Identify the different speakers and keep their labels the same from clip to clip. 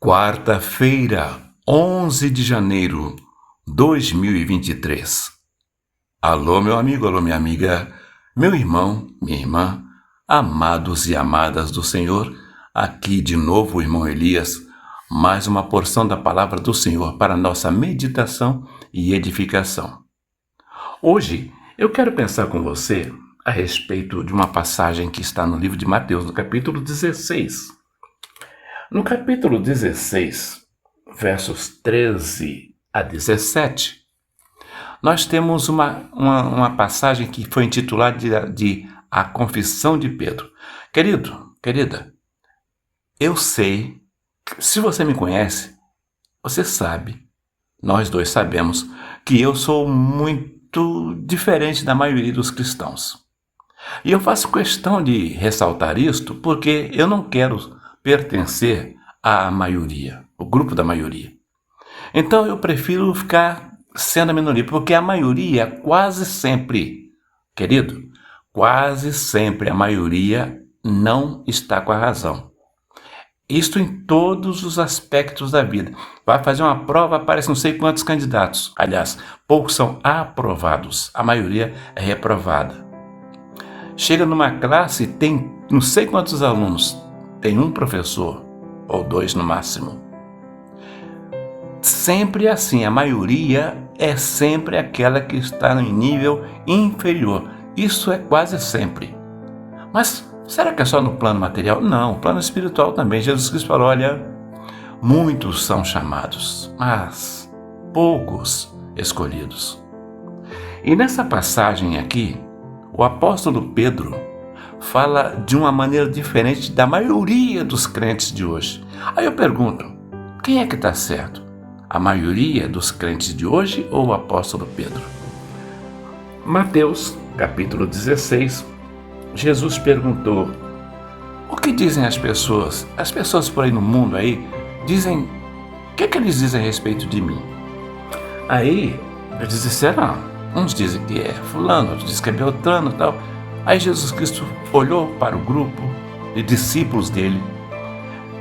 Speaker 1: Quarta-feira, 11 de janeiro, 2023. Alô, meu amigo, alô, minha amiga, meu irmão, minha irmã, amados e amadas do Senhor, aqui de novo o irmão Elias, mais uma porção da palavra do Senhor para nossa meditação e edificação. Hoje, eu quero pensar com você a respeito de uma passagem que está no livro de Mateus, no capítulo 16. No capítulo 16, versos 13 a 17, nós temos uma passagem que foi intitulada de A Confissão de Pedro. Querido, querida, eu sei, se você me conhece, você sabe, nós dois sabemos, que eu sou muito diferente da maioria dos cristãos. E eu faço questão de ressaltar isto porque eu não quero pertencer à maioria, o grupo da maioria. Então eu prefiro ficar sendo a minoria, porque a maioria quase sempre, querido, quase sempre a maioria não está com a razão. Isto em todos os aspectos da vida. Vai fazer uma prova, aparece não sei quantos candidatos. Aliás, poucos são aprovados, a maioria é reprovada. Chega numa classe, tem não sei quantos alunos, tem um professor, ou dois no máximo. Sempre assim, a maioria é sempre aquela que está em nível inferior. Isso é quase sempre. Mas será que é só no plano material? Não, o plano espiritual também. Jesus Cristo falou, olha, muitos são chamados, mas poucos escolhidos. E nessa passagem aqui, o apóstolo Pedro fala de uma maneira diferente da maioria dos crentes de hoje. Aí eu pergunto, quem é que está certo? A maioria dos crentes de hoje ou o apóstolo Pedro? Mateus, capítulo 16, Jesus perguntou, o que dizem as pessoas? As pessoas por aí no mundo aí dizem, o que é que eles dizem a respeito de mim? Aí eles disseram, uns dizem que é fulano, outros dizem que é Beltrano e tal. Aí Jesus Cristo olhou para o grupo de discípulos dele,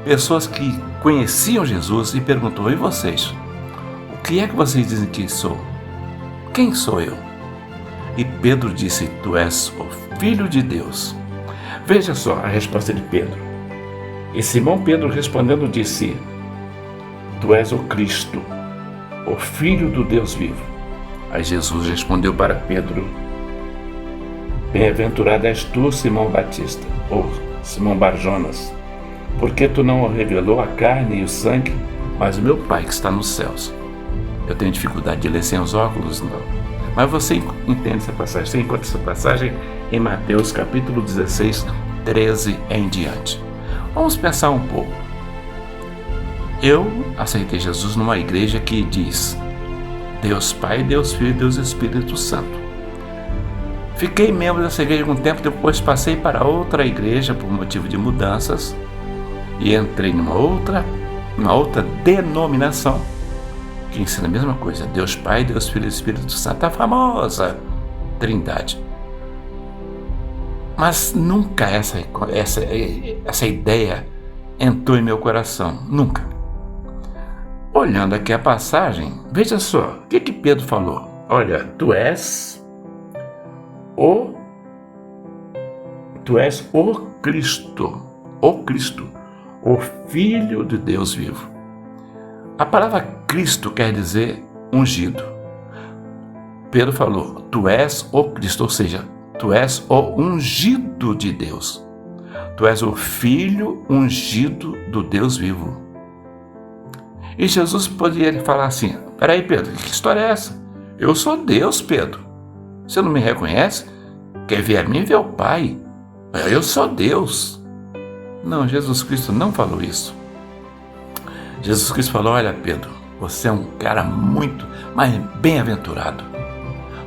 Speaker 1: pessoas que conheciam Jesus, e perguntou, e vocês? O que é que vocês dizem que sou? Quem sou eu? E Pedro disse, tu és o Filho de Deus. Veja só a resposta de Pedro. E Simão Pedro respondendo disse, tu és o Cristo, o Filho do Deus vivo. Aí Jesus respondeu para Pedro, bem-aventurado és tu, Simão Batista, ou Simão Barjonas, porque tu não revelou a carne e o sangue, mas o meu Pai que está nos céus. Eu tenho dificuldade de ler sem os óculos, não. Mas você entende essa passagem, você encontra essa passagem em Mateus capítulo 16, 13 em diante. Vamos pensar um pouco. Eu aceitei Jesus numa igreja que diz Deus Pai, Deus Filho e Deus Espírito Santo. Fiquei membro dessa igreja algum tempo, depois passei para outra igreja por motivo de mudanças e entrei numa outra denominação que ensina a mesma coisa, Deus Pai, Deus Filho e Espírito Santo, a famosa Trindade. Mas nunca essa ideia entrou em meu coração, nunca. Olhando aqui a passagem, veja só, o que Pedro falou? Olha, tu és o Cristo, o Filho de Deus vivo. A palavra Cristo quer dizer ungido. Pedro falou, tu és o Cristo, ou seja, tu és o ungido de Deus. Tu és o Filho ungido do Deus vivo. E Jesus poderia falar assim, peraí Pedro, que história é essa? Eu sou Deus, Pedro. Você não me reconhece? Quer ver a mim, ver o Pai. Eu sou Deus. Não, Jesus Cristo não falou isso. Jesus Cristo falou, olha Pedro, você é um cara muito, mas bem-aventurado.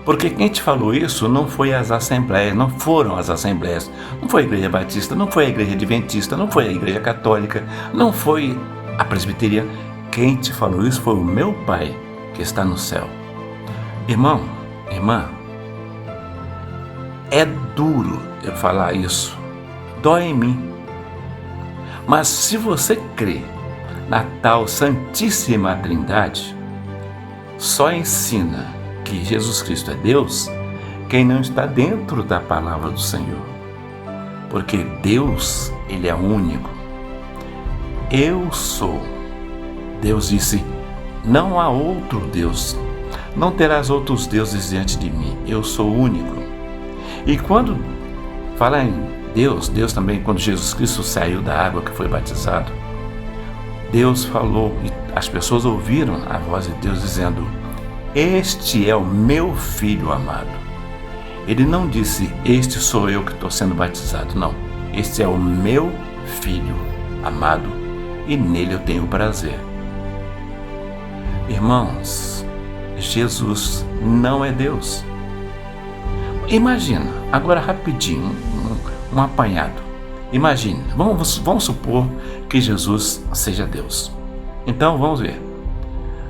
Speaker 1: Porque quem te falou isso não foi as assembleias, não foram as assembleias, não foi a igreja batista, não foi a igreja adventista, não foi a igreja católica, não foi a presbiteriana. Quem te falou isso foi o meu Pai que está no céu. Irmão, irmã, é duro eu falar isso, dói em mim. Mas se você crê na tal Santíssima Trindade, só ensina que Jesus Cristo é Deus quem não está dentro da palavra do Senhor. Porque Deus, Ele é único. Eu sou. Deus disse, não há outro Deus. Não terás outros deuses diante de mim. Eu sou único. E quando fala em Deus também, quando Jesus Cristo saiu da água que foi batizado, Deus falou e as pessoas ouviram a voz de Deus dizendo, este é o meu filho amado. Ele não disse, este sou eu que estou sendo batizado. Não, este é o meu filho amado e nele eu tenho prazer. Irmãos, Jesus não é Deus. Imagina, agora rapidinho, um apanhado. Imagine, vamos supor que Jesus seja Deus. Então vamos ver.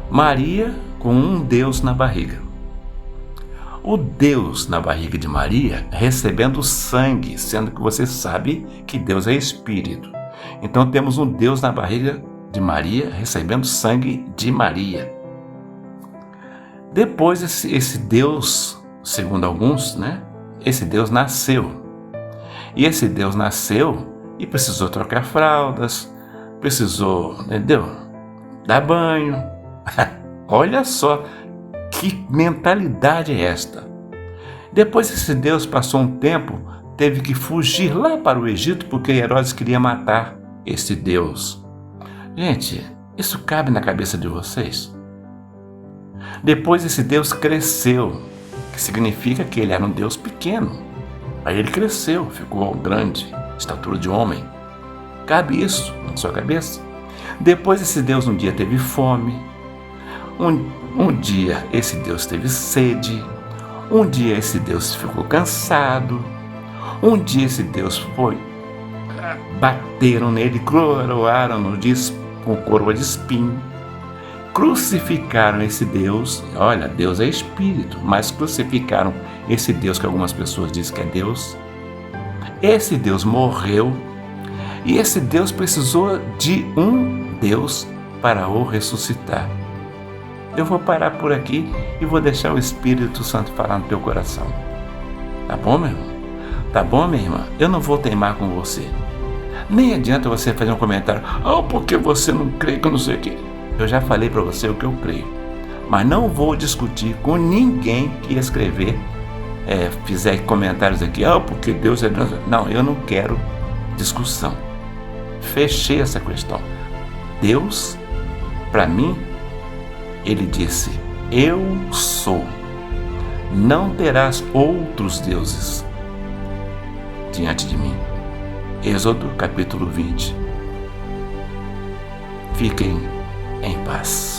Speaker 1: Maria com um Deus na barriga. O Deus na barriga de Maria recebendo sangue, sendo que você sabe que Deus é Espírito. Então temos um Deus na barriga de Maria recebendo sangue de Maria. Depois esse Deus, segundo alguns, esse Deus nasceu. E esse Deus nasceu e precisou trocar fraldas, precisou, dar banho. Olha só que mentalidade é esta. Depois esse Deus passou um tempo, teve que fugir lá para o Egito porque Herodes queria matar esse Deus. Gente, isso cabe na cabeça de vocês? Depois esse Deus cresceu, que significa que ele era um Deus pequeno. Aí ele cresceu, ficou grande, estatura de homem. Cabe isso na sua cabeça? Depois esse Deus um dia teve fome, um dia esse Deus teve sede, um dia esse Deus ficou cansado, um dia esse Deus bateram nele, coroaram-no com coroa de espinho, crucificaram esse Deus. Olha, Deus é Espírito, mas crucificaram esse Deus que algumas pessoas dizem que é Deus. Esse Deus morreu e esse Deus precisou de um Deus para o ressuscitar. Eu vou parar por aqui e vou deixar o Espírito Santo falar no teu coração. Tá bom, meu irmão? Tá bom, minha irmã? Eu não vou teimar com você. Nem adianta você fazer um comentário, porque você não crê que eu não sei o quê. Eu já falei para você o que eu creio. Mas não vou discutir com ninguém que escrever, fizer comentários aqui, porque Deus é Deus. Não, eu não quero discussão. Fechei essa questão. Deus, para mim, ele disse, eu sou. Não terás outros deuses diante de mim. Êxodo capítulo 20. Fiquem em paz.